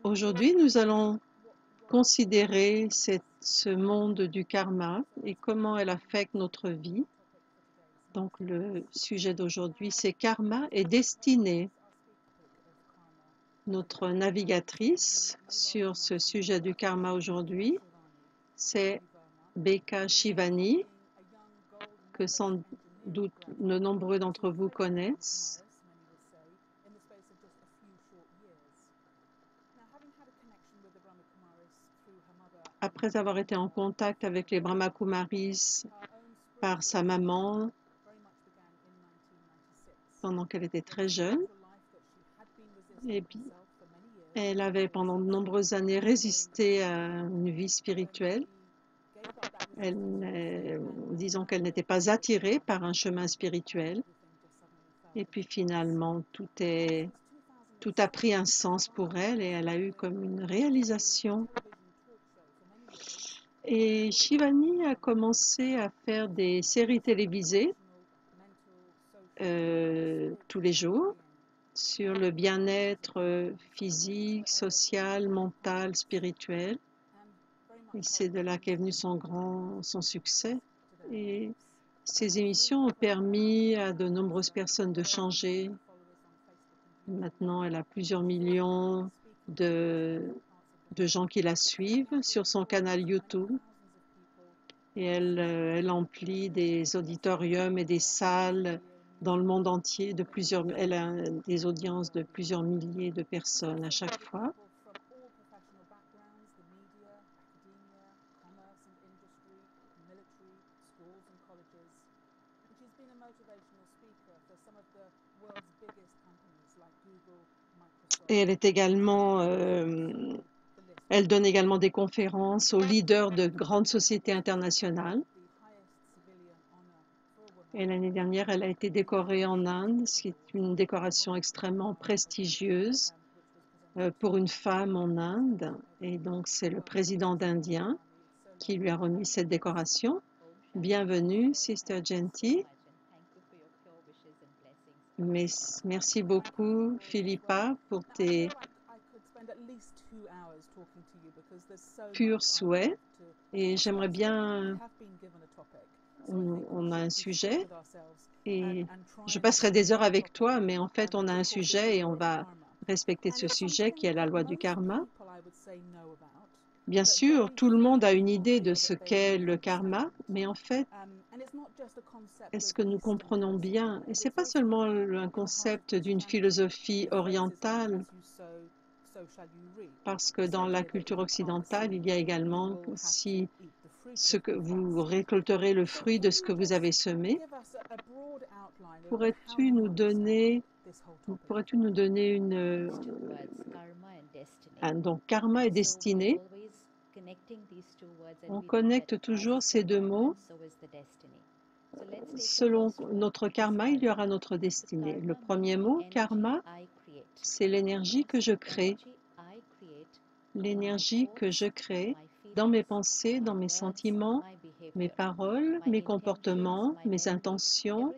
Aujourd'hui, nous allons considérer ce monde du karma et comment elle affecte notre vie. Donc le sujet d'aujourd'hui, c'est karma et destinée. Notre navigatrice sur ce sujet du karma aujourd'hui, c'est Becca Shivani, que sans doute de nombreux d'entre vous connaissent. Après avoir été en contact avec les Brahma Kumaris par sa maman pendant qu'elle était très jeune, et puis elle avait pendant de nombreuses années résisté à une vie spirituelle. Disons qu'elle n'était pas attirée par un chemin spirituel. Et puis finalement, tout a pris un sens pour elle et elle a eu comme une réalisation. Et Shivani a commencé à faire des séries télévisées tous les jours sur le bien-être physique, social, mental, spirituel. Et c'est de là qu'est venu son succès. Et ces émissions ont permis à de nombreuses personnes de changer. Maintenant, elle a plusieurs millions de gens qui la suivent sur son canal YouTube. Et elle emplit des auditoriums et des salles dans le monde entier. Elle a des audiences de plusieurs milliers de personnes à chaque fois. Et elle donne également des conférences aux leaders de grandes sociétés internationales. Et l'année dernière, elle a été décorée en Inde, ce qui est une décoration extrêmement prestigieuse pour une femme en Inde. Et donc, c'est le président indien qui lui a remis cette décoration. Bienvenue, Sister Genty. Merci beaucoup, Philippa, pour tes purs souhaits. Et j'aimerais bien, on a un sujet, et je passerai des heures avec toi, mais en fait, on a un sujet et on va respecter ce sujet qui est la loi du karma. Bien sûr, tout le monde a une idée de ce qu'est le karma, mais en fait, est-ce que nous comprenons bien? Et ce n'est pas seulement un concept d'une philosophie orientale, parce que dans la culture occidentale, il y a également aussi ce que vous récolterez le fruit de ce que vous avez semé. Pourrais-tu nous donner donc karma et destinée? On connecte toujours ces deux mots. Selon notre karma, il y aura notre destinée. Le premier mot, karma, c'est l'énergie que je crée. L'énergie que je crée dans mes pensées, dans mes sentiments, mes paroles, mes comportements, mes intentions,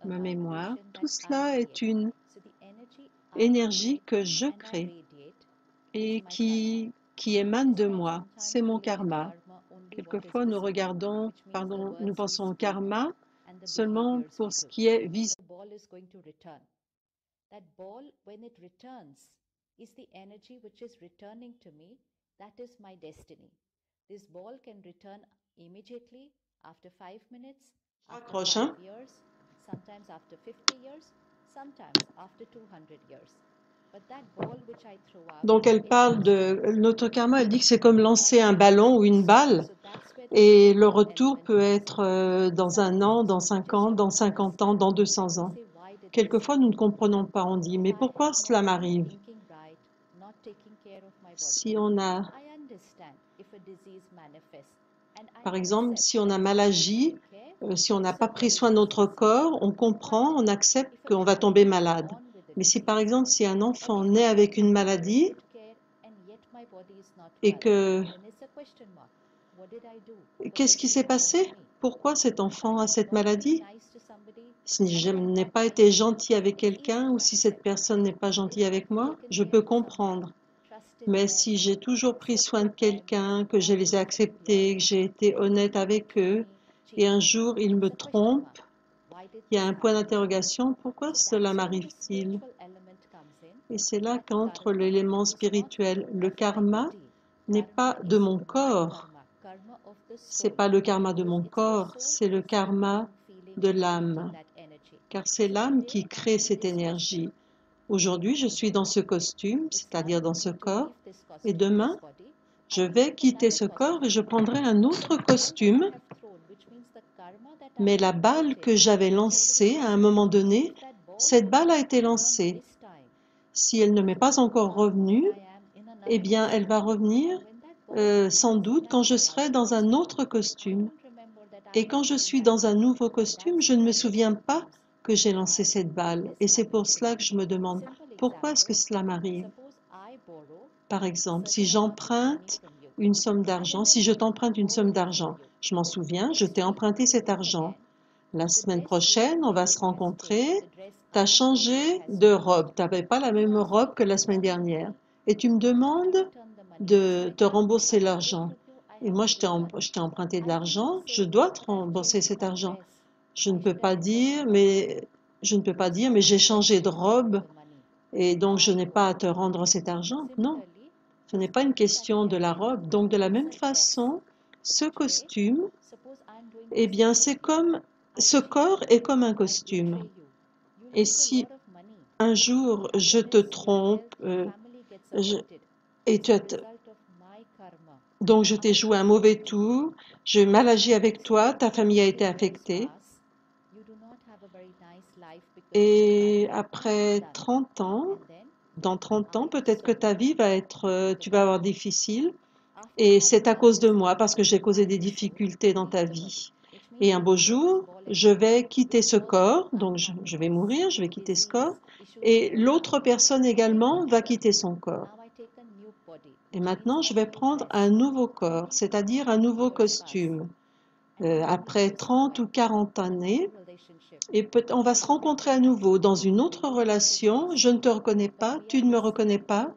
ma mémoire. Tout cela est une énergie que je crée et qui émane de moi. C'est mon karma. Quelquefois, nous pensons au karma seulement pour ce qui est visible. Prochain. Donc elle parle de notre karma, elle dit que c'est comme lancer un ballon ou une balle et le retour peut être dans 1 an, dans 5 ans, dans 50 ans, dans 200 ans. Quelquefois nous ne comprenons pas, on dit mais pourquoi cela m'arrive? Si on a, par exemple, si on a mal agi, si on n'a pas pris soin de notre corps, on comprend, on accepte qu'on va tomber malade. Mais si par exemple, si un enfant naît avec une maladie et que Qu'est-ce qui s'est passé? Pourquoi cet enfant a cette maladie? Si je n'ai pas été gentil avec quelqu'un ou si cette personne n'est pas gentille avec moi, je peux comprendre. Mais si j'ai toujours pris soin de quelqu'un, que je les ai acceptés, que j'ai été honnête avec eux, et un jour ils me trompent, il y a un point d'interrogation, pourquoi cela m'arrive-t-il? Et c'est là qu'entre l'élément spirituel. Le karma n'est pas de mon corps. C'est pas le karma de mon corps, c'est le karma de l'âme. Car c'est l'âme qui crée cette énergie. Aujourd'hui, je suis dans ce costume, c'est-à-dire dans ce corps, et demain, je vais quitter ce corps et je prendrai un autre costume. Mais la balle que j'avais lancée à un moment donné, cette balle a été lancée. Si elle ne m'est pas encore revenue, eh bien, elle va revenir sans doute quand je serai dans un autre costume. Et quand je suis dans un nouveau costume, je ne me souviens pas que j'ai lancé cette balle. Et c'est pour cela que je me demande, pourquoi est-ce que cela m'arrive? Par exemple, si j'emprunte une somme d'argent, si je t'emprunte une somme d'argent, je m'en souviens, je t'ai emprunté cet argent. La semaine prochaine, on va se rencontrer. Tu as changé de robe. Tu n'avais pas la même robe que la semaine dernière. Et tu me demandes de te rembourser l'argent. Et moi, je t'ai emprunté de l'argent. Je dois te rembourser cet argent. Je ne peux pas dire, mais j'ai changé de robe et donc je n'ai pas à te rendre cet argent. Non, ce n'est pas une question de la robe. Donc, de la même façon, ce costume, eh bien, c'est comme ce corps est comme un costume. Et si un jour je te trompe, et donc je t'ai joué un mauvais tour, j'ai mal agi avec toi, ta famille a été affectée. Et après 30 ans, dans 30 ans, peut-être que ta vie va être, tu vas avoir difficile. Et c'est à cause de moi, parce que j'ai causé des difficultés dans ta vie. Et un beau jour, je vais quitter ce corps, donc je vais mourir, je vais quitter ce corps, et l'autre personne également va quitter son corps. Et maintenant, je vais prendre un nouveau corps, c'est-à-dire un nouveau costume. Après 30 ou 40 années, et on va se rencontrer à nouveau dans une autre relation. Je ne te reconnais pas, tu ne me reconnais pas,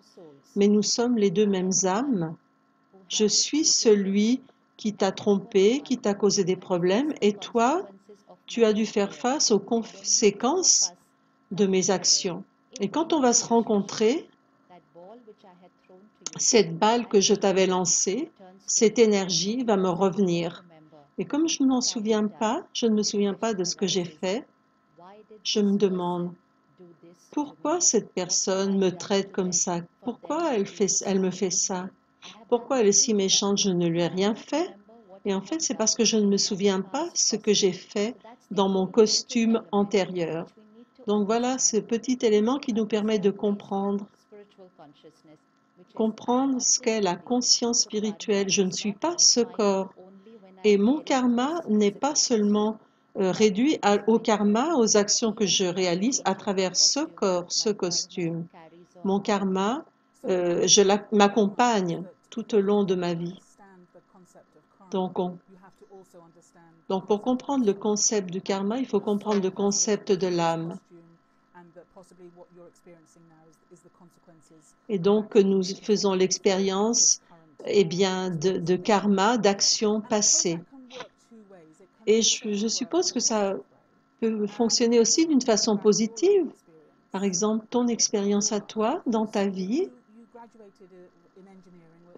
mais nous sommes les deux mêmes âmes. Je suis celui qui t'a trompé, qui t'a causé des problèmes, et toi, tu as dû faire face aux conséquences de mes actions. Et quand on va se rencontrer, cette balle que je t'avais lancée, cette énergie va me revenir. Et comme je ne m'en souviens pas, je ne me souviens pas de ce que j'ai fait, je me demande, pourquoi cette personne me traite comme ça? Pourquoi elle me fait ça? Pourquoi elle est si méchante? Je ne lui ai rien fait. Et en fait, c'est parce que je ne me souviens pas ce que j'ai fait dans mon costume antérieur. Donc voilà ce petit élément qui nous permet de comprendre ce qu'est la conscience spirituelle. Je ne suis pas ce corps. Et mon karma n'est pas seulement réduit au karma, aux actions que je réalise à travers ce corps, ce costume. Mon karma, m'accompagne tout au long de ma vie. Donc, pour comprendre le concept du karma, il faut comprendre le concept de l'âme. Et donc, nous faisons l'expérience de karma, d'actions passées. Et je suppose que ça peut fonctionner aussi d'une façon positive. Par exemple, ton expérience à toi dans ta vie.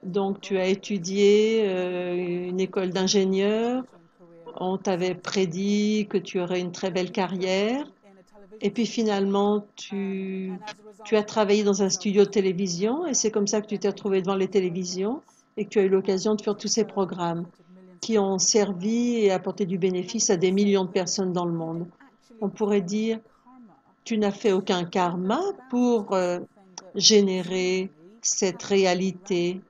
Donc, tu as étudié une école d'ingénieur. On t'avait prédit que tu aurais une très belle carrière. Et puis finalement, tu as travaillé dans un studio de télévision et c'est comme ça que tu t'es retrouvé devant les télévisions et que tu as eu l'occasion de faire tous ces programmes qui ont servi et apporté du bénéfice à des millions de personnes dans le monde. On pourrait dire, tu n'as fait aucun karma pour générer cette réalité.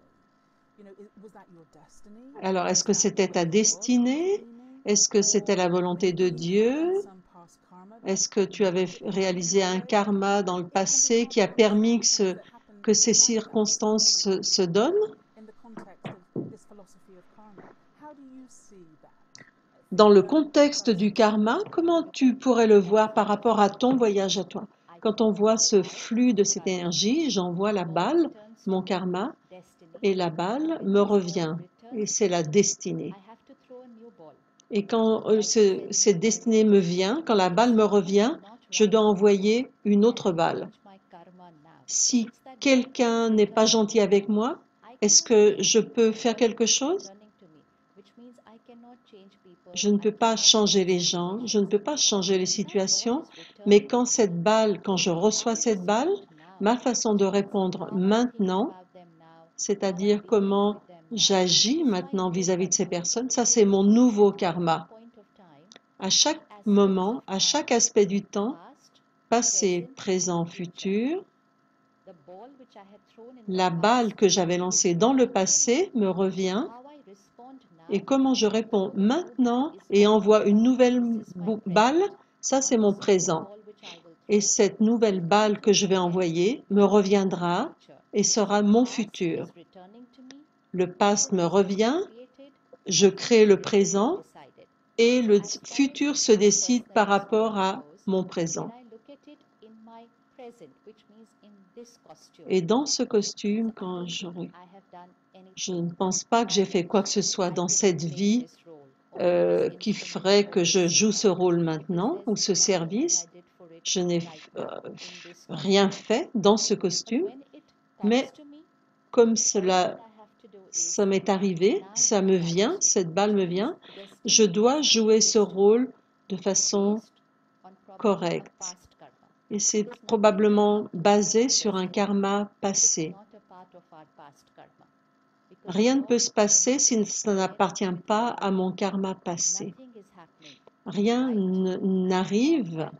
Alors, est-ce que c'était ta destinée? Est-ce que c'était la volonté de Dieu? Est-ce que tu avais réalisé un karma dans le passé qui a permis que ces circonstances se donnent? dans le contexte du karma, comment tu pourrais le voir par rapport à ton voyage à toi? Quand on voit ce flux de cette énergie, j'envoie la balle, mon karma, et la balle me revient. Et c'est la destinée. Et quand cette destinée me vient, quand la balle me revient, je dois envoyer une autre balle. Si quelqu'un n'est pas gentil avec moi, est-ce que je peux faire quelque chose? Je ne peux pas changer les gens, je ne peux pas changer les situations, mais quand je reçois cette balle, ma façon de répondre maintenant, c'est-à-dire comment j'agis maintenant vis-à-vis de ces personnes, ça c'est mon nouveau karma. À chaque moment, à chaque aspect du temps, passé, présent, futur, la balle que j'avais lancée dans le passé me revient et comment je réponds maintenant et envoie une nouvelle balle, ça c'est mon présent. Et cette nouvelle balle que je vais envoyer me reviendra et sera mon futur. Le passé me revient, je crée le présent et le futur se décide par rapport à mon présent. Et dans ce costume, quand je ne pense pas que j'ai fait quoi que ce soit dans cette vie qui ferait que je joue ce rôle maintenant ou ce service. Je n'ai rien fait dans ce costume, mais comme ça m'est arrivé, ça me vient, cette balle me vient, je dois jouer ce rôle de façon correcte. Et c'est probablement basé sur un karma passé. Rien ne peut se passer si ça n'appartient pas à mon karma passé. Rien n'arrive,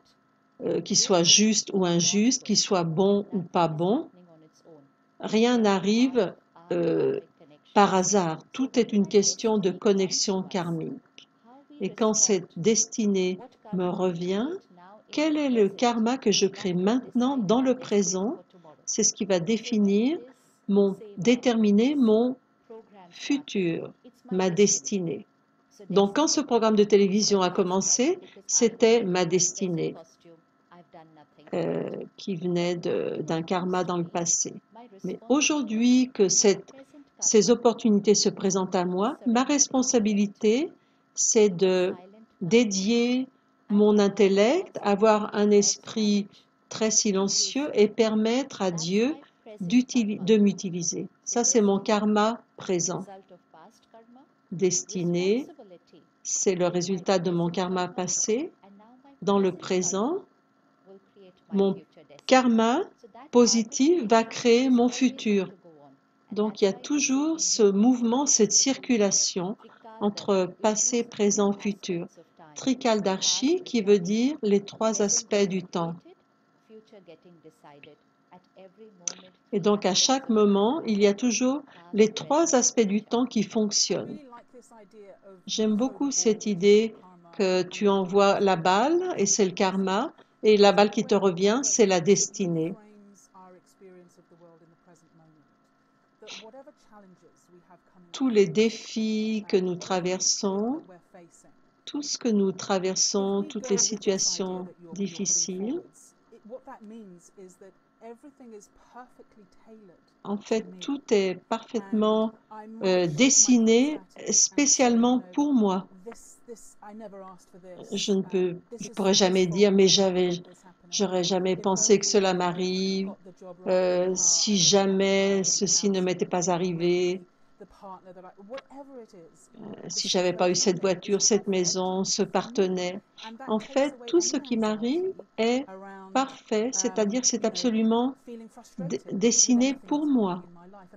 qu'il soit juste ou injuste, qu'il soit bon ou pas bon. Rien n'arrive par hasard. Tout est une question de connexion karmique. Et quand cette destinée me revient, quel est le karma que je crée maintenant dans le présent? C'est ce qui va déterminer mon futur, ma destinée. Donc quand ce programme de télévision a commencé, c'était ma destinée qui venait d'un karma dans le passé. Mais aujourd'hui que ces opportunités se présentent à moi, ma responsabilité, c'est de dédier mon intellect, avoir un esprit très silencieux et permettre à Dieu de m'utiliser. Ça, c'est mon karma présent. Destiné, c'est le résultat de mon karma passé. Dans le présent, mon karma positif va créer mon futur. Donc, il y a toujours ce mouvement, cette circulation entre passé, présent, futur. Trikaldarshi qui veut dire les trois aspects du temps. Et donc, à chaque moment, il y a toujours les trois aspects du temps qui fonctionnent. J'aime beaucoup cette idée que tu envoies la balle et c'est le karma, et la balle qui te revient, c'est la destinée. Tous les défis que nous traversons, tout ce que nous traversons, toutes les situations difficiles, en fait, tout est parfaitement dessiné spécialement pour moi. Je ne pourrais jamais dire, mais j'aurais jamais pensé que cela m'arrive, si jamais ceci ne m'était pas arrivé, si j'avais pas eu cette voiture, cette maison, ce partenaire. En fait, tout ce qui m'arrive est parfait, c'est-à-dire c'est absolument dessiné pour moi,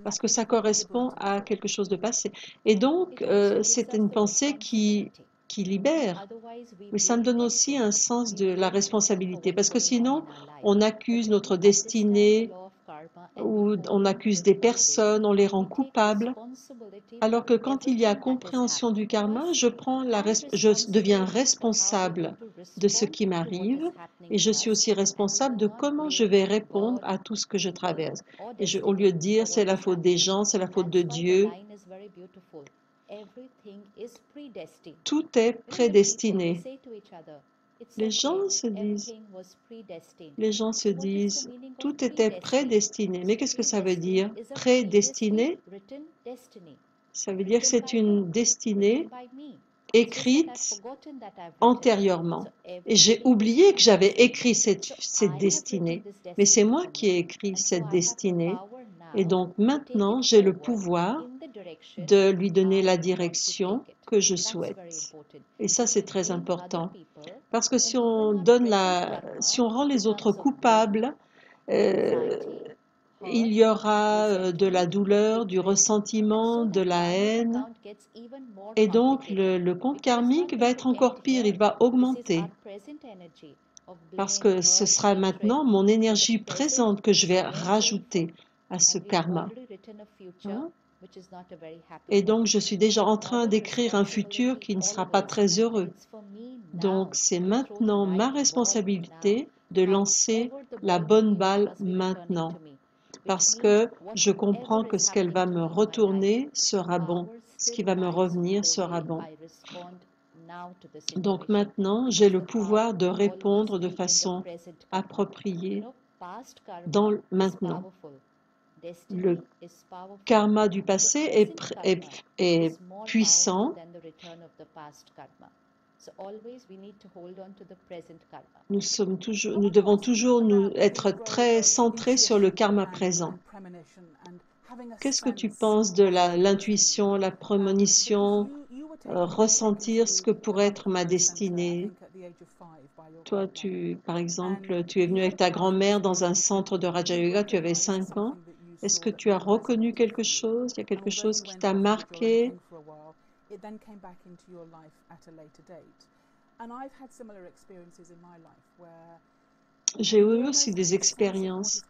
parce que ça correspond à quelque chose de passé. Et donc, c'est une pensée qui libère, mais ça me donne aussi un sens de la responsabilité, parce que sinon, on accuse notre destinée, ou on accuse des personnes, on les rend coupables, alors que quand il y a compréhension du karma, je deviens responsable de ce qui m'arrive et je suis aussi responsable de comment je vais répondre à tout ce que je traverse. Et au lieu de dire c'est la faute des gens, c'est la faute de Dieu, Tout est prédestiné. Les gens se disent, tout était prédestiné. Mais qu'est-ce que ça veut dire? Prédestiné, ça veut dire que c'est une destinée écrite antérieurement. Et j'ai oublié que j'avais écrit cette destinée. Mais c'est moi qui ai écrit cette destinée. Et donc maintenant, j'ai le pouvoir de lui donner la direction que je souhaite. Et ça, c'est très important. Parce que si on rend les autres coupables, il y aura de la douleur, du ressentiment, de la haine. Et donc, le compte karmique va être encore pire, il va augmenter. Parce que ce sera maintenant mon énergie présente que je vais rajouter à ce karma. Hein? Et donc, je suis déjà en train d'écrire un futur qui ne sera pas très heureux. Donc, c'est maintenant ma responsabilité de lancer la bonne balle maintenant. Parce que je comprends que ce qu'elle va me retourner sera bon. Ce qui va me revenir sera bon. Donc maintenant, j'ai le pouvoir de répondre de façon appropriée dans le maintenant. Le karma du passé est puissant. Nous devons toujours être très centrés sur le karma présent. Qu'est-ce que tu penses de l'intuition, la prémonition, ressentir ce que pourrait être ma destinée? Toi, par exemple, tu es venu avec ta grand-mère dans un centre de Raja Yoga, tu avais 5 ans. Est-ce que tu as reconnu quelque chose? Il y a quelque chose qui t'a marqué? J'ai eu aussi des expériences.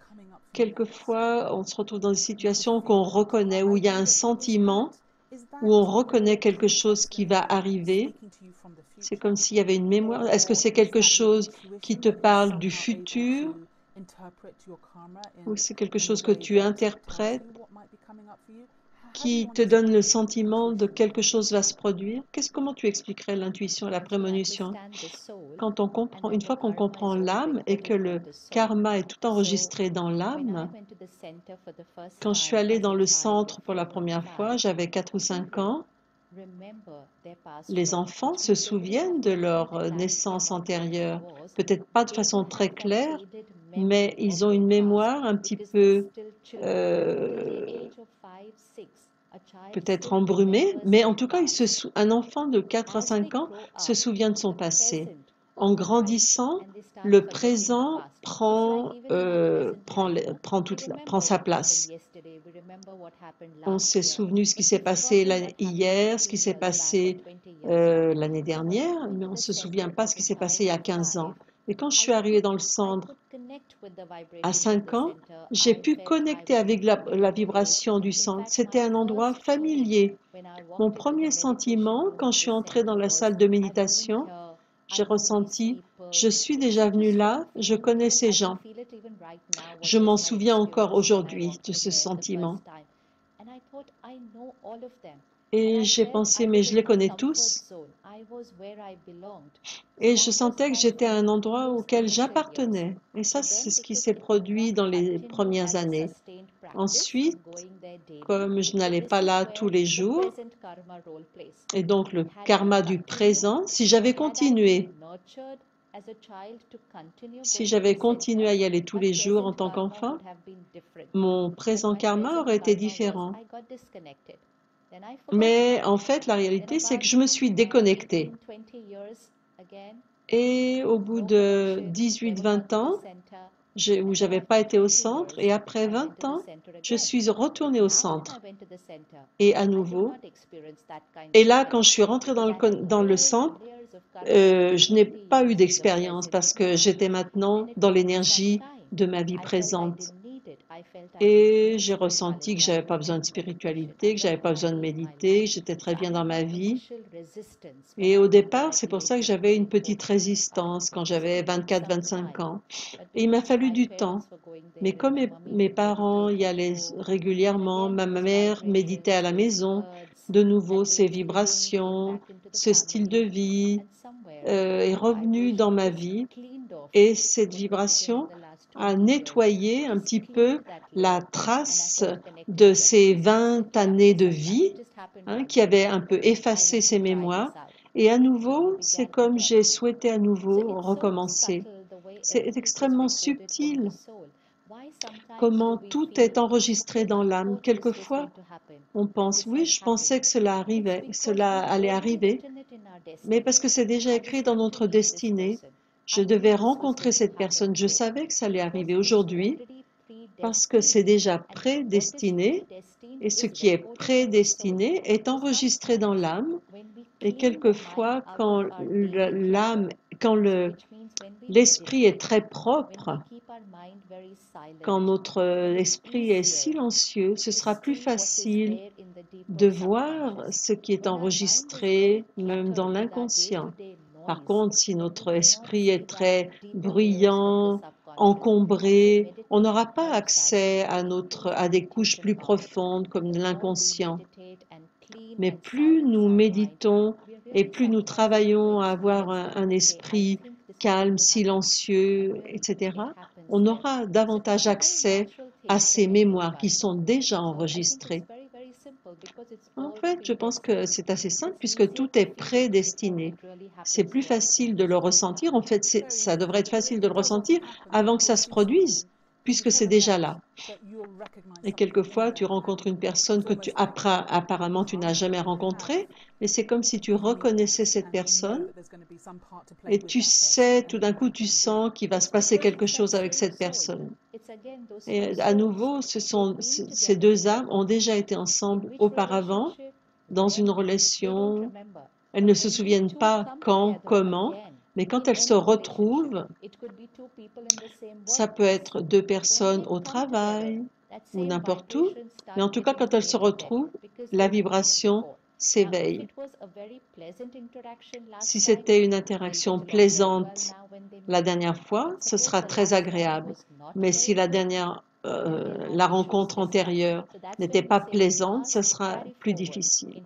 Quelquefois, on se retrouve dans des situations qu'on reconnaît, où il y a un sentiment, où on reconnaît quelque chose qui va arriver. C'est comme s'il y avait une mémoire. Est-ce que c'est quelque chose qui te parle du futur? Ou c'est quelque chose que tu interprètes, qui te donne le sentiment de quelque chose va se produire? Comment tu expliquerais l'intuition et la prémonition? Quand on comprend, une fois qu'on comprend l'âme et que le karma est tout enregistré dans l'âme, quand je suis allée dans le centre pour la première fois, j'avais 4 ou 5 ans, les enfants se souviennent de leur naissance antérieure, peut-être pas de façon très claire, mais ils ont une mémoire un petit peu peut-être embrumée, mais en tout cas, un enfant de 4 à 5 ans se souvient de son passé. En grandissant, le présent prend sa place. On s'est souvenu ce qui s'est passé hier, ce qui s'est passé l'année dernière, mais on ne se souvient pas ce qui s'est passé il y a 15 ans. Et quand je suis arrivée dans le centre à 5 ans, j'ai pu connecter avec la vibration du centre. C'était un endroit familier. Mon premier sentiment, quand je suis entrée dans la salle de méditation, j'ai ressenti, je suis déjà venue là, je connais ces gens. Je m'en souviens encore aujourd'hui de ce sentiment. Et j'ai pensé, mais je les connais tous. Et je sentais que j'étais à un endroit auquel j'appartenais. Et ça, c'est ce qui s'est produit dans les premières années. Ensuite, comme je n'allais pas là tous les jours, et donc le karma du présent, si j'avais continué à y aller tous les jours en tant qu'enfant, mon présent karma aurait été différent. Mais en fait, la réalité, c'est que je me suis déconnectée. Et au bout de 18-20 ans, où je n'avais pas été au centre, et après 20 ans, je suis retournée au centre. Et à nouveau. Et là, quand je suis rentrée dans le centre, je n'ai pas eu d'expérience parce que j'étais maintenant dans l'énergie de ma vie présente. Et j'ai ressenti que j'avais pas besoin de spiritualité, que j'avais pas besoin de méditer, que j'étais très bien dans ma vie. Et au départ, c'est pour ça que j'avais une petite résistance quand j'avais 24-25 ans. Et il m'a fallu du temps. Mais comme mes parents y allaient régulièrement, ma mère méditait à la maison, de nouveau ces vibrations, ce style de vie est revenu dans ma vie et cette vibration a nettoyé un petit peu la trace de ces 20 années de vie qui avaient un peu effacé ces mémoires. Et à nouveau, c'est comme j'ai souhaité à nouveau recommencer. C'est extrêmement subtil comment tout est enregistré dans l'âme. Quelquefois, on pense, oui, je pensais que cela allait arriver, mais parce que c'est déjà écrit dans notre destinée. Je devais rencontrer cette personne. Je savais que ça allait arriver aujourd'hui parce que c'est déjà prédestiné et ce qui est prédestiné est enregistré dans l'âme. Et quelquefois, quand l'esprit est très propre, quand notre esprit est silencieux, ce sera plus facile de voir ce qui est enregistré, même dans l'inconscient. Par contre, si notre esprit est très bruyant, encombré, on n'aura pas accès à des couches plus profondes comme l'inconscient. Mais plus nous méditons et plus nous travaillons à avoir un esprit calme, silencieux, etc., on aura davantage accès à ces mémoires qui sont déjà enregistrées. En fait, je pense que c'est assez simple puisque tout est prédestiné. C'est plus facile de le ressentir. En fait, ça devrait être facile de le ressentir avant que ça se produise, puisque c'est déjà là. Et quelquefois, tu rencontres une personne que apparemment tu n'as jamais rencontrée, mais c'est comme si tu reconnaissais cette personne et tu sais, tout d'un coup, tu sens qu'il va se passer quelque chose avec cette personne. Et à nouveau, ces deux âmes ont déjà été ensemble auparavant dans une relation. Elles ne se souviennent pas quand, comment, mais quand elles se retrouvent, ça peut être deux personnes au travail ou n'importe où, mais en tout cas, quand elles se retrouvent, la vibration s'éveille. Si c'était une interaction plaisante la dernière fois, ce sera très agréable. Mais si la rencontre antérieure n'était pas plaisante, ce sera plus difficile.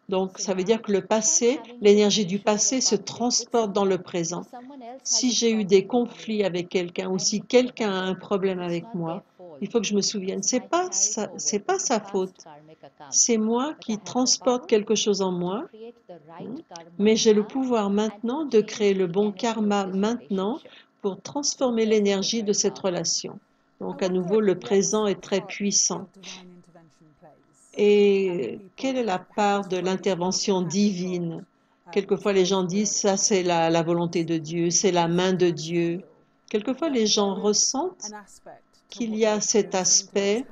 Donc, ça veut dire que le passé, l'énergie du passé se transporte dans le présent. Si j'ai eu des conflits avec quelqu'un ou si quelqu'un a un problème avec moi, il faut que je me souvienne, c'est pas sa faute. C'est moi qui transporte quelque chose en moi, mais j'ai le pouvoir maintenant de créer le bon karma maintenant pour transformer l'énergie de cette relation. Donc à nouveau, le présent est très puissant. Et quelle est la part de l'intervention divine? Quelquefois, les gens disent, ça c'est la volonté de Dieu, c'est la main de Dieu. Quelquefois, les gens ressentent qu'il y a cet aspect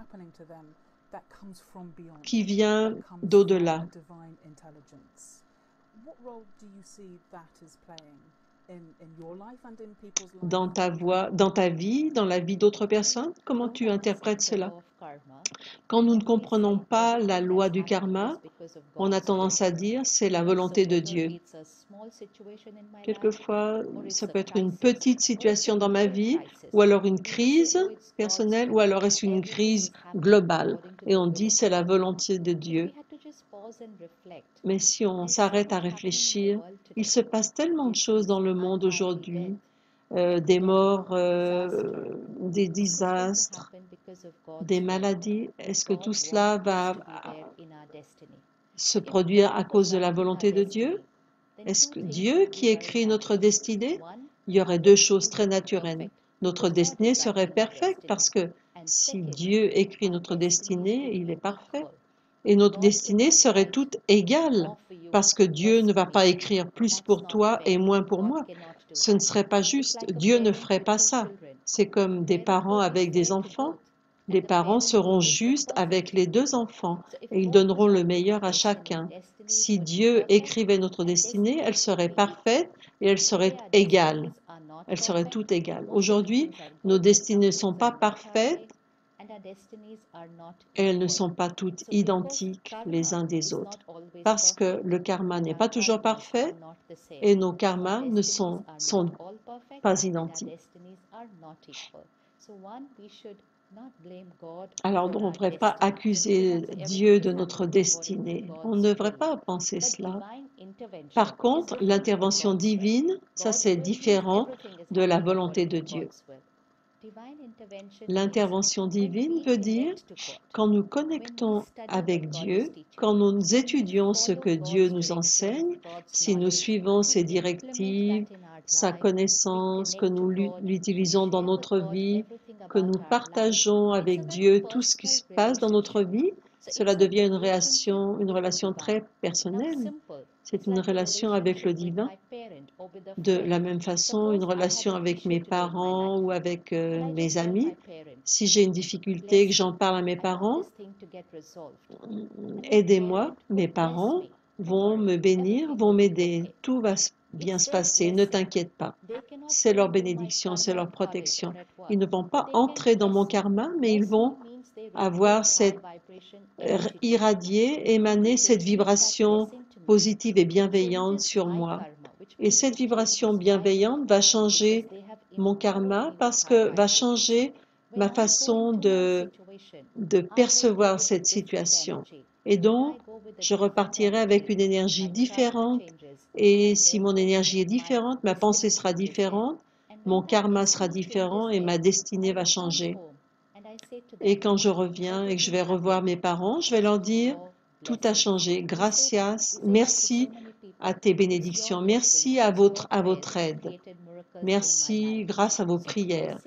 qui vient d'au-delà. Dans ta vie, dans la vie d'autres personnes, comment tu interprètes cela? Quand nous ne comprenons pas la loi du karma, on a tendance à dire c'est la volonté de Dieu. Quelquefois, ça peut être une petite situation dans ma vie, ou alors une crise personnelle, ou alors est-ce une crise globale. Et on dit c'est la volonté de Dieu. Mais si on s'arrête à réfléchir, il se passe tellement de choses dans le monde aujourd'hui, des morts, des désastres, des maladies. Est-ce que tout cela va se produire à cause de la volonté de Dieu? Est-ce que Dieu qui écrit notre destinée? Il y aurait deux choses très naturelles. Notre destinée serait parfaite parce que si Dieu écrit notre destinée, il est parfait. Et notre destinée serait toute égale parce que Dieu ne va pas écrire plus pour toi et moins pour moi. Ce ne serait pas juste. Dieu ne ferait pas ça. C'est comme des parents avec des enfants. Les parents seront justes avec les deux enfants et ils donneront le meilleur à chacun. Si Dieu écrivait notre destinée, elle serait parfaite et elle serait égale. Elle serait toute égale. Aujourd'hui, nos destinées ne sont pas parfaites et elles ne sont pas toutes identiques les uns des autres. Parce que le karma n'est pas toujours parfait et nos karmas ne sont pas identiques. Alors, on ne devrait pas accuser Dieu de notre destinée. On ne devrait pas penser cela. Par contre, l'intervention divine, ça c'est différent de la volonté de Dieu. L'intervention divine veut dire quand nous connectons avec Dieu, quand nous étudions ce que Dieu nous enseigne, si nous suivons ses directives, sa connaissance, que nous l'utilisons dans notre vie, que nous partageons avec Dieu tout ce qui se passe dans notre vie, cela devient une relation très personnelle. C'est une relation avec le divin. De la même façon, une relation avec mes parents ou avec mes amis. Si j'ai une difficulté et que j'en parle à mes parents, aidez-moi, mes parents vont me bénir, vont m'aider. Tout va bien se passer, ne t'inquiète pas. C'est leur bénédiction, c'est leur protection. Ils ne vont pas entrer dans mon karma, mais ils vont avoir cette irradier, émaner cette vibration positive et bienveillante sur moi. Et cette vibration bienveillante va changer mon karma parce que va changer ma façon de percevoir cette situation. Et donc, je repartirai avec une énergie différente. Et si mon énergie est différente, ma pensée sera différente, mon karma sera différent et ma destinée va changer. Et quand je reviens et que je vais revoir mes parents, je vais leur dire, tout a changé, gracias, merci à tes bénédictions, merci à votre aide, merci grâce à vos prières.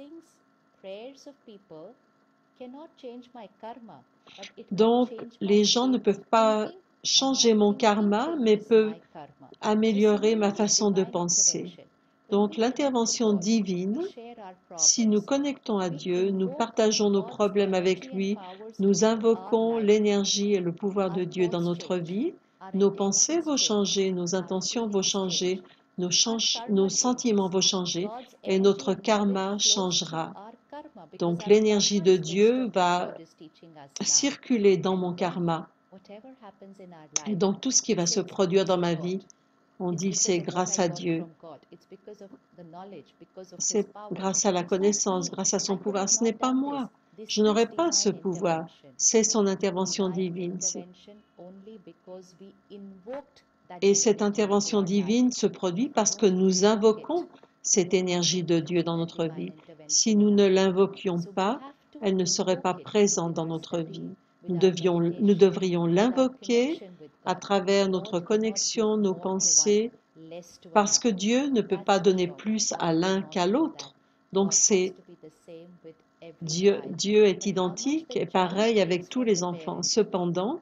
Donc, les gens ne peuvent pas changer mon karma, mais peuvent améliorer ma façon de penser. Donc, l'intervention divine, si nous connectons à Dieu, nous partageons nos problèmes avec lui, nous invoquons l'énergie et le pouvoir de Dieu dans notre vie, nos pensées vont changer, nos intentions vont changer, nos sentiments vont changer et notre karma changera. Donc l'énergie de Dieu va circuler dans mon karma. Et donc tout ce qui va se produire dans ma vie, on dit c'est grâce à Dieu. C'est grâce à la connaissance, grâce à son pouvoir. Ce n'est pas moi. Je n'aurai pas ce pouvoir. C'est son intervention divine. Et cette intervention divine se produit parce que nous invoquons cette énergie de Dieu dans notre vie. Si nous ne l'invoquions pas, elle ne serait pas présente dans notre vie. Nous devrions l'invoquer à travers notre connexion, nos pensées, parce que Dieu ne peut pas donner plus à l'un qu'à l'autre. Donc Dieu est identique et pareil avec tous les enfants. Cependant,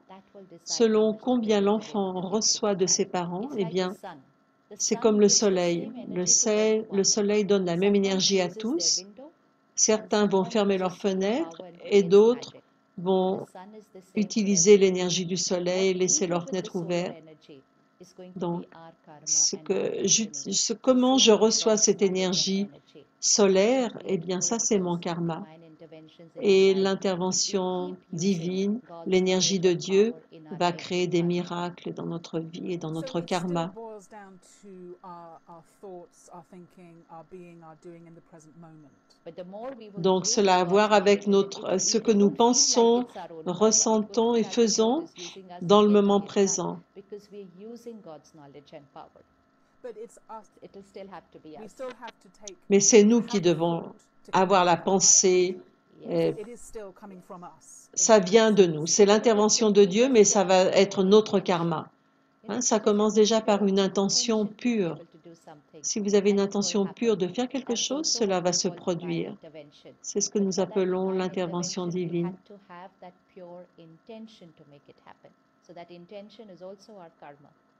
selon combien l'enfant reçoit de ses parents, eh bien, c'est comme le soleil. Le soleil donne la même énergie à tous. Certains vont fermer leurs fenêtres et d'autres vont utiliser l'énergie du soleil, laisser leurs fenêtres ouvertes. Donc, comment je reçois cette énergie solaire, eh bien ça c'est mon karma. Et l'intervention divine, l'énergie de Dieu va créer des miracles dans notre vie et dans notre karma. Donc cela a à voir avec ce que nous pensons, ressentons et faisons dans le moment présent. Mais c'est nous qui devons avoir la pensée. Ça vient de nous. C'est l'intervention de Dieu, mais ça va être notre karma. Ça commence déjà par une intention pure. Si vous avez une intention pure de faire quelque chose, cela va se produire. C'est ce que nous appelons l'intervention divine.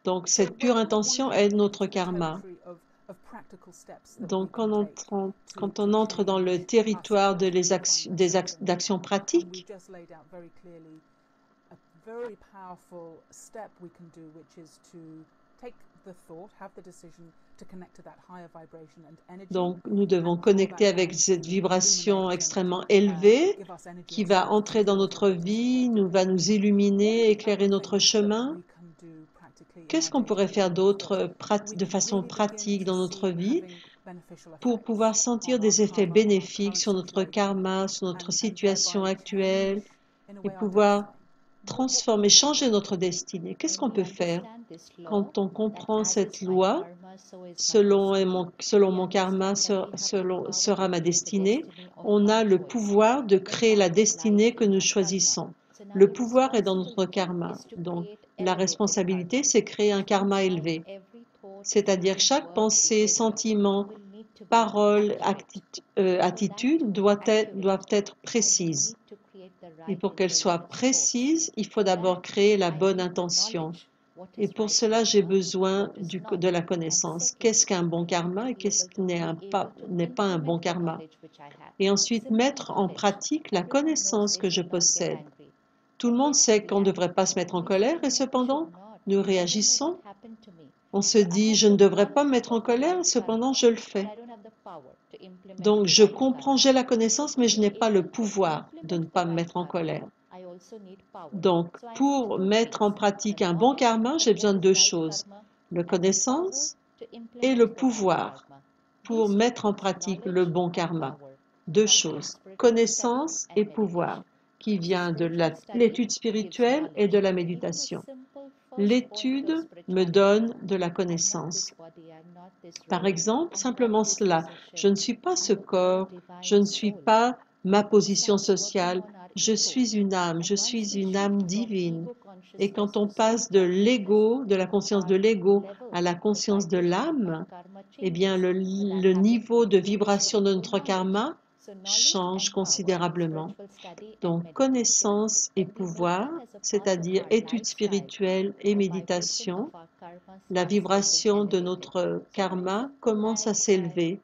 Donc cette pure intention est notre karma. Donc quand on entre dans le territoire d'actions pratiques, Donc, nous devons connecter avec cette vibration extrêmement élevée qui va entrer dans notre vie, va nous illuminer, éclairer notre chemin. Qu'est-ce qu'on pourrait faire d'autre de façon pratique dans notre vie pour pouvoir sentir des effets bénéfiques sur notre karma, sur notre situation actuelle et pouvoir transformer, changer notre destinée? Qu'est-ce qu'on peut faire quand on comprend cette loi? Selon mon karma sera ma destinée. On a le pouvoir de créer la destinée que nous choisissons. Le pouvoir est dans notre karma. Donc, la responsabilité, c'est créer un karma élevé. C'est-à-dire que chaque pensée, sentiment, parole, attitude doivent être précises. Et pour qu'elles soient précises, il faut d'abord créer la bonne intention. Et pour cela, j'ai besoin de la connaissance. Qu'est-ce qu'un bon karma et qu'est-ce qui n'est pas un bon karma? Et ensuite, mettre en pratique la connaissance que je possède. Tout le monde sait qu'on ne devrait pas se mettre en colère et cependant, nous réagissons. On se dit, je ne devrais pas me mettre en colère, cependant, je le fais. Donc, je comprends, j'ai la connaissance, mais je n'ai pas le pouvoir de ne pas me mettre en colère. Donc, pour mettre en pratique un bon karma, j'ai besoin de deux choses, la connaissance et le pouvoir pour mettre en pratique le bon karma. Deux choses, connaissance et pouvoir, qui vient de l'étude spirituelle et de la méditation. L'étude me donne de la connaissance. Par exemple, simplement cela, je ne suis pas ce corps, je ne suis pas ma position sociale, je suis une âme divine. Et quand on passe de l'ego, de la conscience de l'ego à la conscience de l'âme, eh bien le niveau de vibration de notre karma change considérablement. Donc, connaissance et pouvoir, c'est-à-dire étude spirituelle et méditation, la vibration de notre karma commence à s'élever.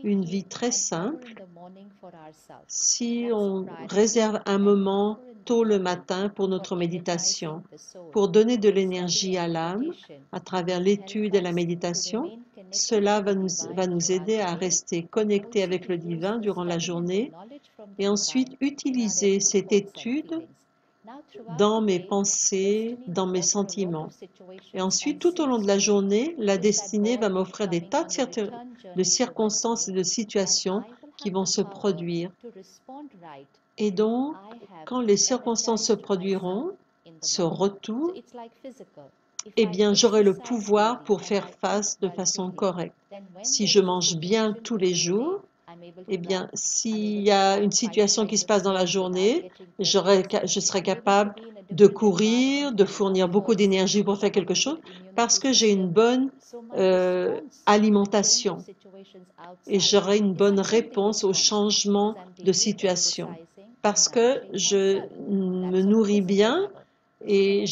Une vie très simple. Si on réserve un moment tôt le matin pour notre méditation, pour donner de l'énergie à l'âme, à travers l'étude et la méditation, cela va nous aider à rester connectés avec le divin durant la journée et ensuite utiliser cette étude dans mes pensées, dans mes sentiments. Et ensuite, tout au long de la journée, la destinée va m'offrir des tas de circonstances et de situations qui vont se produire. Et donc, quand les circonstances se produiront, ce retour, eh bien, j'aurai le pouvoir pour faire face de façon correcte. Si je mange bien tous les jours, eh bien, s'il y a une situation qui se passe dans la journée, je serai capable de courir, de fournir beaucoup d'énergie pour faire quelque chose, parce que j'ai une bonne alimentation et j'aurai une bonne réponse au changement de situation, parce que je me nourris bien et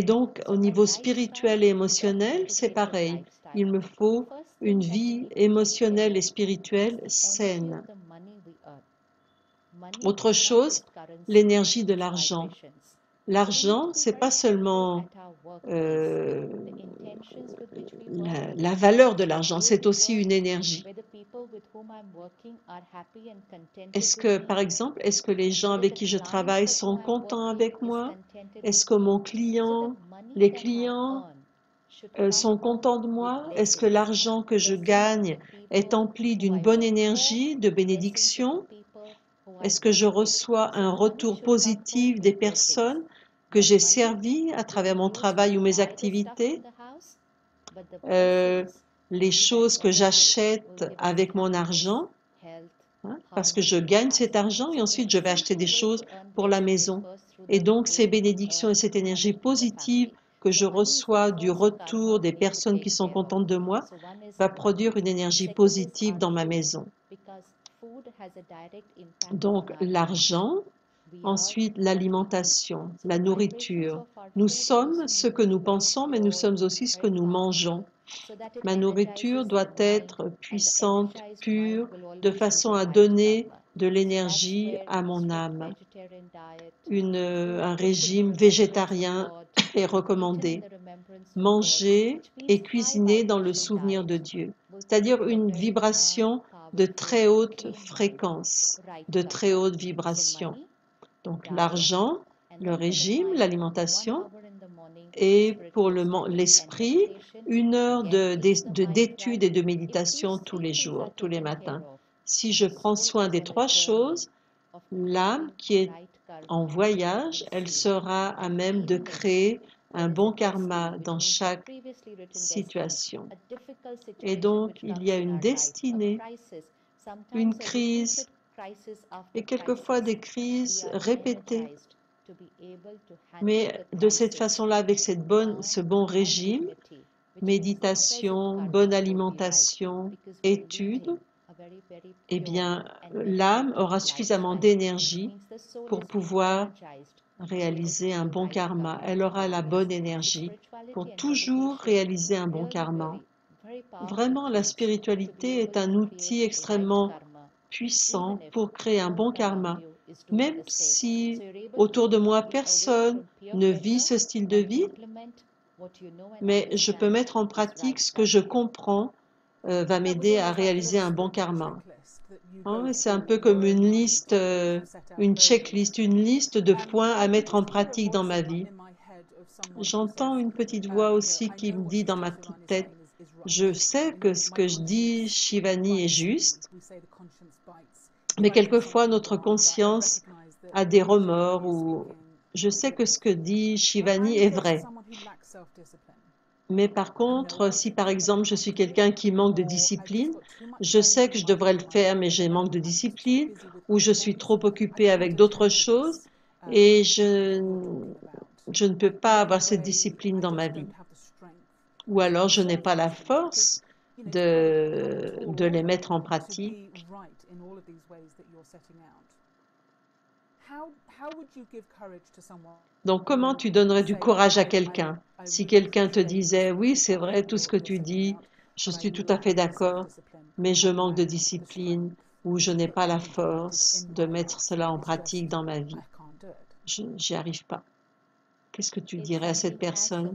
donc au niveau spirituel et émotionnel, c'est pareil. Il me faut une vie émotionnelle et spirituelle saine. Autre chose, l'énergie de l'argent. L'argent, c'est pas seulement la valeur de l'argent, c'est aussi une énergie. Est-ce que, par exemple, est-ce que les gens avec qui je travaille sont contents avec moi? Est-ce que les clients sont contents de moi? Est-ce que l'argent que je gagne est empli d'une bonne énergie, de bénédiction? Est-ce que je reçois un retour positif des personnes que j'ai servies à travers mon travail ou mes activités? Les choses que j'achète avec mon argent, parce que je gagne cet argent et ensuite je vais acheter des choses pour la maison. Et donc ces bénédictions et cette énergie positive que je reçois du retour des personnes qui sont contentes de moi va produire une énergie positive dans ma maison. Donc l'argent, ensuite l'alimentation, la nourriture. Nous sommes ce que nous pensons, mais nous sommes aussi ce que nous mangeons. Ma nourriture doit être puissante, pure, de façon à donner de l'énergie à mon âme. Un régime végétarien est recommandé. manger et cuisiner dans le souvenir de Dieu, c'est-à-dire une vibration de très haute fréquence, de très haute vibration. Donc l'argent, le régime, l'alimentation, et pour l'esprit, 1 heure d'étude et de méditation tous les jours, tous les matins. Si je prends soin des 3 choses, l'âme qui est en voyage, elle sera à même de créer un bon karma dans chaque situation. Et donc, il y a une destinée, une crise, et quelquefois des crises répétées. Mais de cette façon-là, avec ce bon régime, méditation, bonne alimentation, étude, eh bien, l'âme aura suffisamment d'énergie pour pouvoir réaliser un bon karma. Elle aura la bonne énergie pour toujours réaliser un bon karma. Vraiment, la spiritualité est un outil extrêmement puissant pour créer un bon karma. Même si autour de moi, personne ne vit ce style de vie, mais je peux mettre en pratique ce que je comprends va m'aider à réaliser un bon karma. Hein, c'est un peu comme une liste, une checklist, une liste de points à mettre en pratique dans ma vie. J'entends une petite voix aussi qui me dit dans ma petite tête, je sais que ce que je dis, Shivani, est juste, mais quelquefois notre conscience a des remords ou je sais que ce que dit Shivani est vrai. Mais par contre, si par exemple je suis quelqu'un qui manque de discipline, je sais que je devrais le faire, mais j'ai manque de discipline, ou je suis trop occupée avec d'autres choses et je ne peux pas avoir cette discipline dans ma vie. Ou alors je n'ai pas la force de les mettre en pratique. Donc, comment tu donnerais du courage à quelqu'un? Si quelqu'un te disait, oui, c'est vrai, tout ce que tu dis, je suis tout à fait d'accord, mais je manque de discipline ou je n'ai pas la force de mettre cela en pratique dans ma vie. Je n'y arrive pas. Qu'est-ce que tu dirais à cette personne?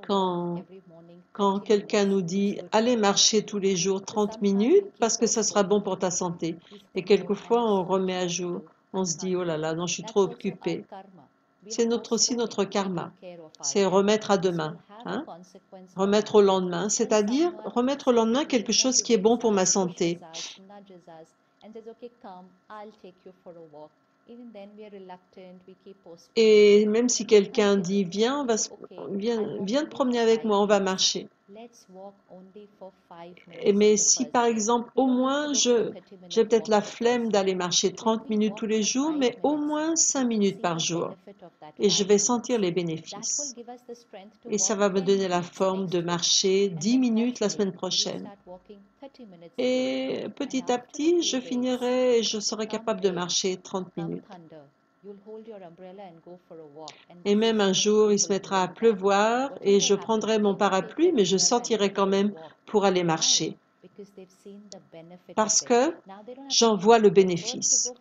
Quand quelqu'un nous dit « Allez marcher tous les jours 30 minutes parce que ça sera bon pour ta santé ». Et quelquefois, on remet à jour. On se dit « Oh là là, non, je suis trop occupée ». C'est aussi notre karma. C'est remettre à demain, hein? Remettre au lendemain, c'est-à-dire remettre au lendemain quelque chose qui est bon pour ma santé. Et même si quelqu'un dit viens, viens te promener avec moi, on va marcher. Mais si par exemple au moins j'ai peut-être la flemme d'aller marcher 30 minutes tous les jours, mais au moins 5 minutes par jour. Et je vais sentir les bénéfices. Et ça va me donner la forme de marcher 10 minutes la semaine prochaine. Et petit à petit, je finirai et je serai capable de marcher 30 minutes. Et même un jour, il se mettra à pleuvoir et je prendrai mon parapluie, mais je sortirai quand même pour aller marcher. Parce que j'en vois le bénéfice.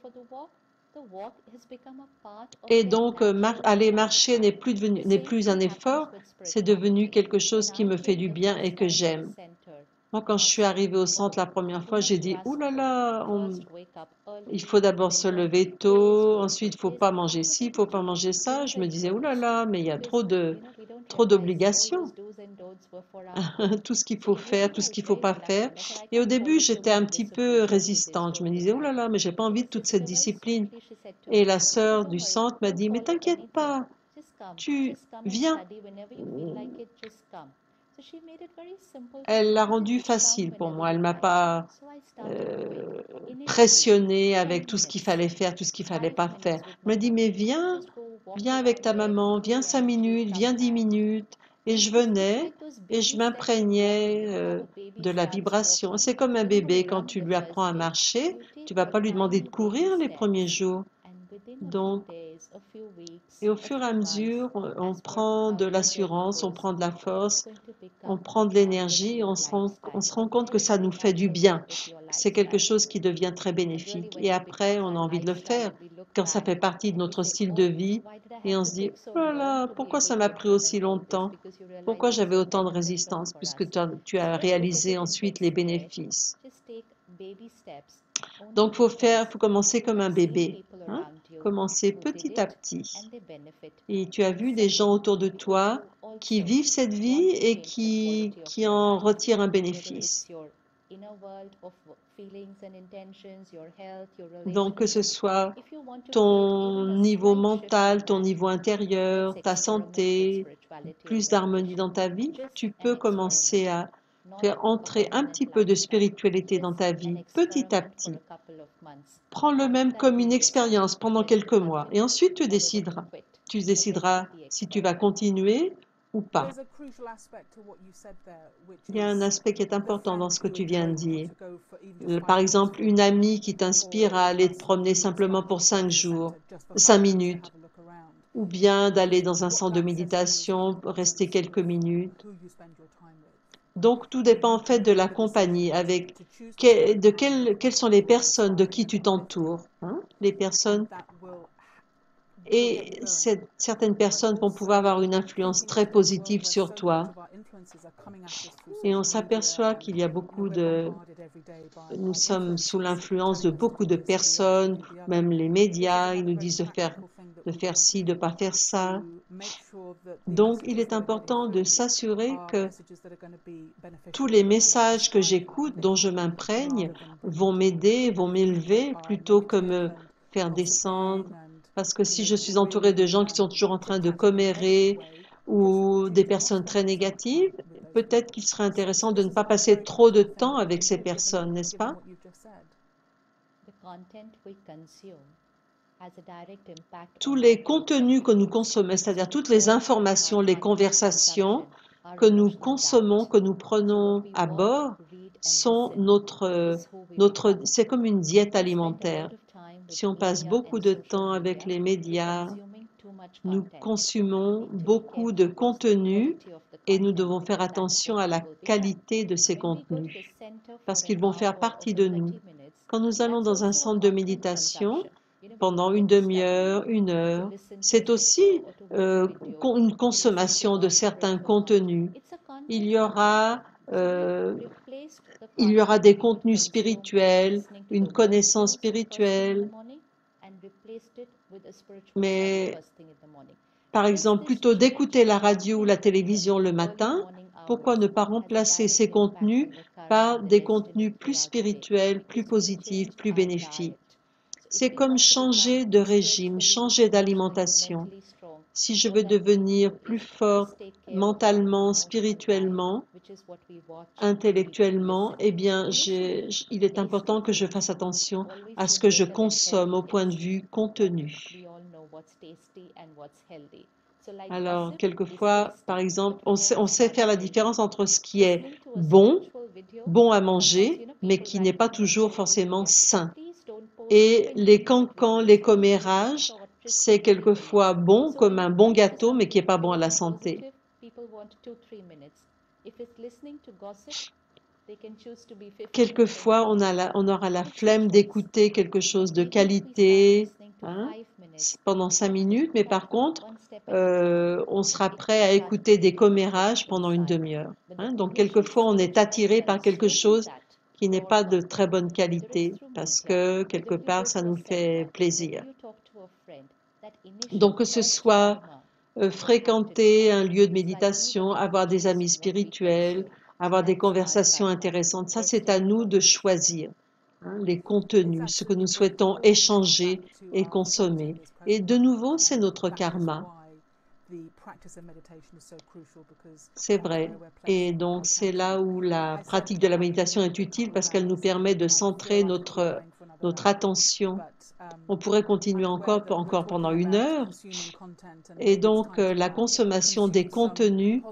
Et donc, aller marcher n'est plus un effort, c'est devenu quelque chose qui me fait du bien et que j'aime. Moi, quand je suis arrivée au centre la première fois, j'ai dit « Ouh là là, il faut d'abord se lever tôt, ensuite il ne faut pas manger ci, il ne faut pas manger ça. » Je me disais « Ouh là là, mais il y a trop d'obligations. Tout ce qu'il faut faire, tout ce qu'il ne faut pas faire. » Et au début, j'étais un petit peu résistante. Je me disais « Ouh là là, mais je n'ai pas envie de toute cette discipline. » Et la sœur du centre m'a dit « Mais t'inquiète pas, tu viens. » Elle l'a rendu facile pour moi. Elle ne m'a pas pressionnée avec tout ce qu'il fallait faire, tout ce qu'il ne fallait pas faire. Elle m'a dit, mais viens avec ta maman, viens 5 minutes, viens 10 minutes. Et je venais et je m'imprégnais de la vibration. C'est comme un bébé, quand tu lui apprends à marcher, tu ne vas pas lui demander de courir les premiers jours. Donc, et au fur et à mesure, on prend de l'assurance, on prend de la force, on prend de l'énergie, on se rend compte que ça nous fait du bien. C'est quelque chose qui devient très bénéfique. Et après, on a envie de le faire quand ça fait partie de notre style de vie. Et on se dit, oh là là, pourquoi ça m'a pris aussi longtemps? Pourquoi j'avais autant de résistance? Puisque tu as réalisé ensuite les bénéfices. Donc, faut commencer comme un bébé, hein? Commencer petit à petit. Et tu as vu des gens autour de toi qui vivent cette vie et qui en retirent un bénéfice. Donc, que ce soit ton niveau mental, ton niveau intérieur, ta santé, plus d'harmonie dans ta vie, tu peux commencer à faire entrer un petit peu de spiritualité dans ta vie, petit à petit. Prends-le même comme une expérience pendant quelques mois et ensuite tu décideras. Tu décideras si tu vas continuer ou pas. Il y a un aspect qui est important dans ce que tu viens de dire. Par exemple, une amie qui t'inspire à aller te promener simplement pour 5 jours, 5 minutes, ou bien d'aller dans un centre de méditation, rester quelques minutes. Donc, tout dépend en fait de la compagnie, quelles sont les personnes de qui tu t'entoures, hein, les personnes. Et certaines personnes vont pouvoir avoir une influence très positive sur toi. Et on s'aperçoit qu'il y a nous sommes sous l'influence de beaucoup de personnes, même les médias, ils nous disent de faire ci, de ne pas faire ça. Donc, il est important de s'assurer que tous les messages que j'écoute, dont je m'imprègne, vont m'aider, vont m'élever, plutôt que me faire descendre. Parce que si je suis entourée de gens qui sont toujours en train de commérer ou des personnes très négatives, peut-être qu'il serait intéressant de ne pas passer trop de temps avec ces personnes, n'est-ce pas? Tous les contenus que nous consommons, c'est-à-dire toutes les informations, les conversations que nous consommons, que nous prenons à bord, sont c'est comme une diète alimentaire. Si on passe beaucoup de temps avec les médias, nous consumons beaucoup de contenus et nous devons faire attention à la qualité de ces contenus parce qu'ils vont faire partie de nous. Quand nous allons dans un centre de méditation, pendant une demi-heure, une heure, c'est aussi une consommation de certains contenus. Il y aura des contenus spirituels, une connaissance spirituelle, mais par exemple, plutôt d'écouter la radio ou la télévision le matin, pourquoi ne pas remplacer ces contenus par des contenus plus spirituels, plus positifs, plus bénéfiques? C'est comme changer de régime, changer d'alimentation. Si je veux devenir plus forte mentalement, spirituellement, intellectuellement, eh bien, il est important que je fasse attention à ce que je consomme au point de vue contenu. Alors, quelquefois, par exemple, on sait faire la différence entre ce qui est bon à manger, mais qui n'est pas toujours forcément sain. Et les cancans, les commérages, c'est quelquefois bon comme un bon gâteau, mais qui n'est pas bon à la santé. Quelquefois, on aura la flemme d'écouter quelque chose de qualité, hein, pendant 5 minutes, mais par contre, on sera prêt à écouter des commérages pendant une demi-heure. Hein. Donc, quelquefois, on est attiré par quelque chose qui n'est pas de très bonne qualité, parce que quelque part, ça nous fait plaisir. Donc, que ce soit fréquenter un lieu de méditation, avoir des amis spirituels, avoir des conversations intéressantes, ça c'est à nous de choisir, hein, les contenus, ce que nous souhaitons échanger et consommer. Et de nouveau, c'est notre karma. C'est vrai. Et donc, c'est là où la pratique de la méditation est utile parce qu'elle nous permet de centrer notre attention. On pourrait continuer encore pendant une heure. Et donc, la consommation des contenus.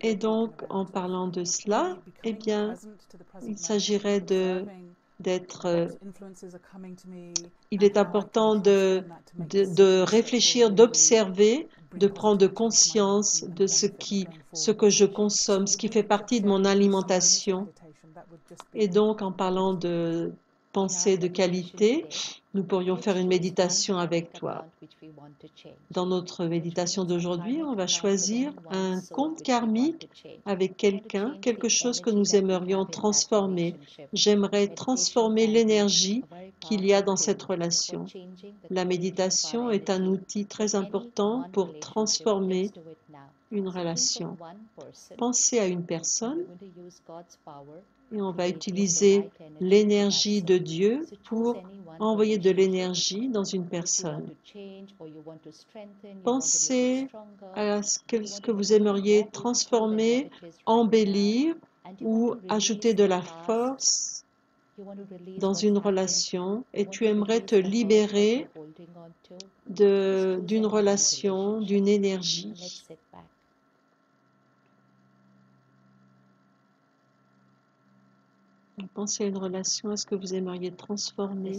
Et donc, en parlant de cela, eh bien, il s'agirait de d'être... il est important de réfléchir, d'observer, de prendre conscience de ce que je consomme, ce qui fait partie de mon alimentation. Et donc, en parlant de pensée de qualité, nous pourrions faire une méditation avec toi. Dans notre méditation d'aujourd'hui, on va choisir un compte karmique avec quelqu'un, quelque chose que nous aimerions transformer. J'aimerais transformer l'énergie qu'il y a dans cette relation. La méditation est un outil très important pour transformer une relation. Pensez à une personne et on va utiliser l'énergie de Dieu pour envoyer de l'énergie dans une personne. Pensez à ce que vous aimeriez transformer, embellir ou ajouter de la force dans une relation et tu aimerais te libérer d'une relation, d'une énergie. Pensez à une relation, est-ce que vous aimeriez transformer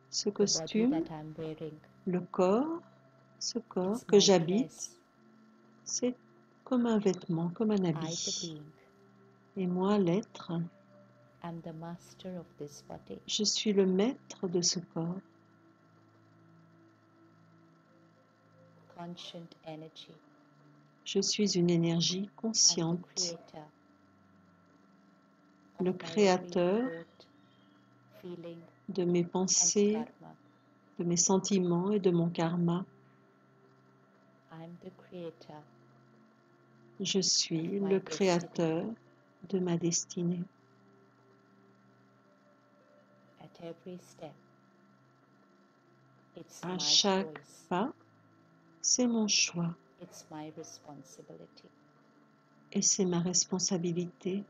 ce costume, le corps, ce corps que j'habite, c'est comme un vêtement, comme un habit. Et moi, l'être, je suis le maître de ce corps. Je suis une énergie consciente, le créateur de mes pensées, de mes sentiments et de mon karma. Je suis le créateur de ma destinée. À chaque pas, c'est mon choix et c'est ma responsabilité.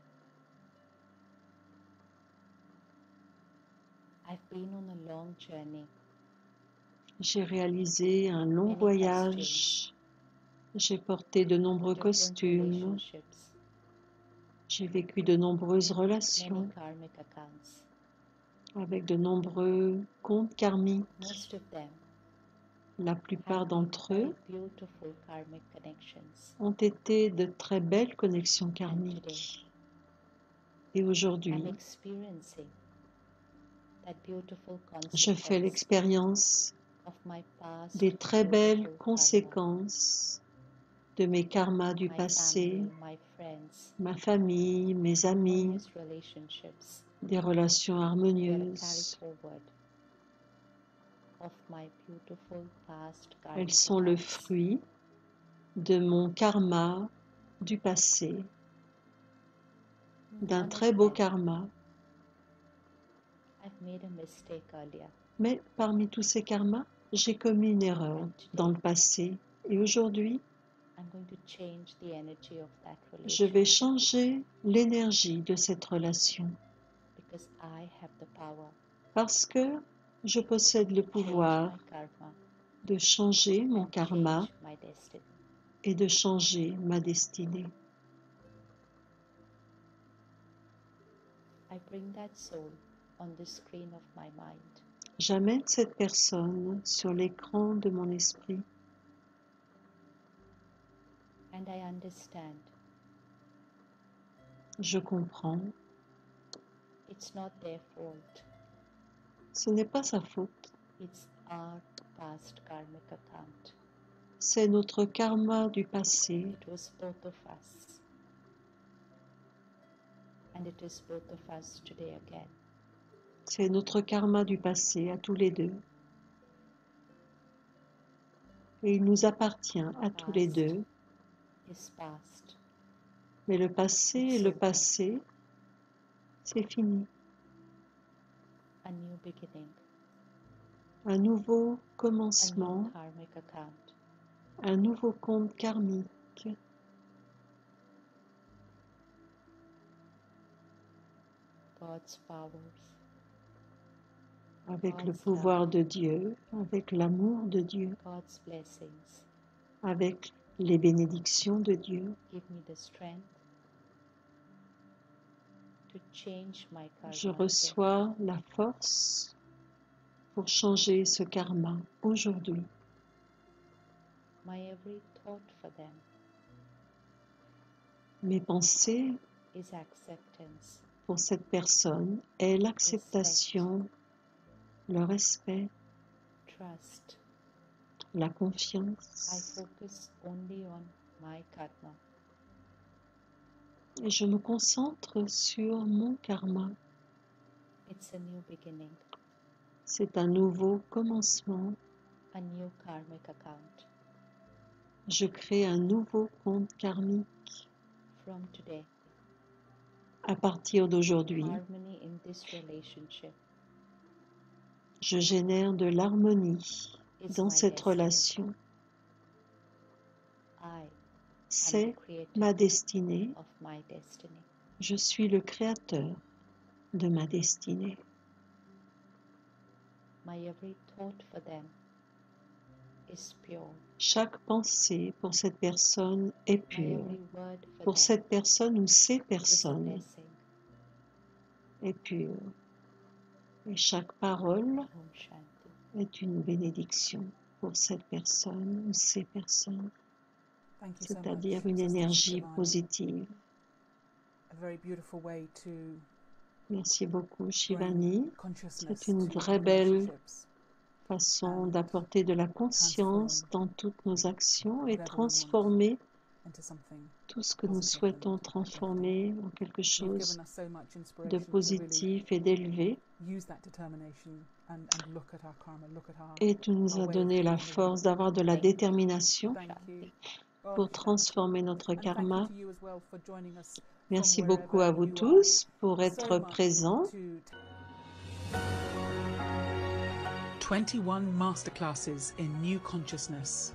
J'ai réalisé un long voyage, j'ai porté de nombreux costumes, j'ai vécu de nombreuses relations avec de nombreux comptes karmiques. La plupart d'entre eux ont été de très belles connexions karmiques. Et aujourd'hui, je fais l'expérience des très belles conséquences de mes karmas du passé, ma famille, mes amis, des relations harmonieuses. Elles sont le fruit de mon karma du passé, d'un très beau karma. Mais parmi tous ces karmas, j'ai commis une erreur dans le passé et aujourd'hui, je vais changer l'énergie de cette relation parce que je possède le pouvoir de changer mon karma et de changer ma destinée. J'amène cette personne sur l'écran de mon esprit. Je comprends. Ce n'est pas sa faute. C'est notre karma du passé. C'est notre karma du passé à tous les deux. Et il nous appartient à tous les deux. Mais le passé est le passé, c'est fini. Un nouveau commencement, un nouveau compte karmique. Avec le pouvoir de Dieu, avec l'amour de Dieu, avec les bénédictions de Dieu. Je reçois la force pour changer ce karma aujourd'hui. Mes pensées pour cette personne est l'acceptation, le respect, la confiance. Et je me concentre sur mon karma. C'est un nouveau commencement. Je crée un nouveau compte karmique. À partir d'aujourd'hui, je génère de l'harmonie dans cette relation. C'est ma destinée. Je suis le créateur de ma destinée. Chaque pensée pour cette personne est pure. Pour cette personne ou ces personnes est pure. Et chaque parole est une bénédiction pour cette personne ou ces personnes, c'est-à-dire une énergie positive. Merci beaucoup, Shivani. C'est une très belle façon d'apporter de la conscience dans toutes nos actions et transformer tout ce que nous souhaitons transformer en quelque chose de positif et d'élevé. Et tu nous as donné la force d'avoir de la détermination pour transformer notre karma. Merci beaucoup à vous tous pour être présents. 21 masterclasses in new consciousness.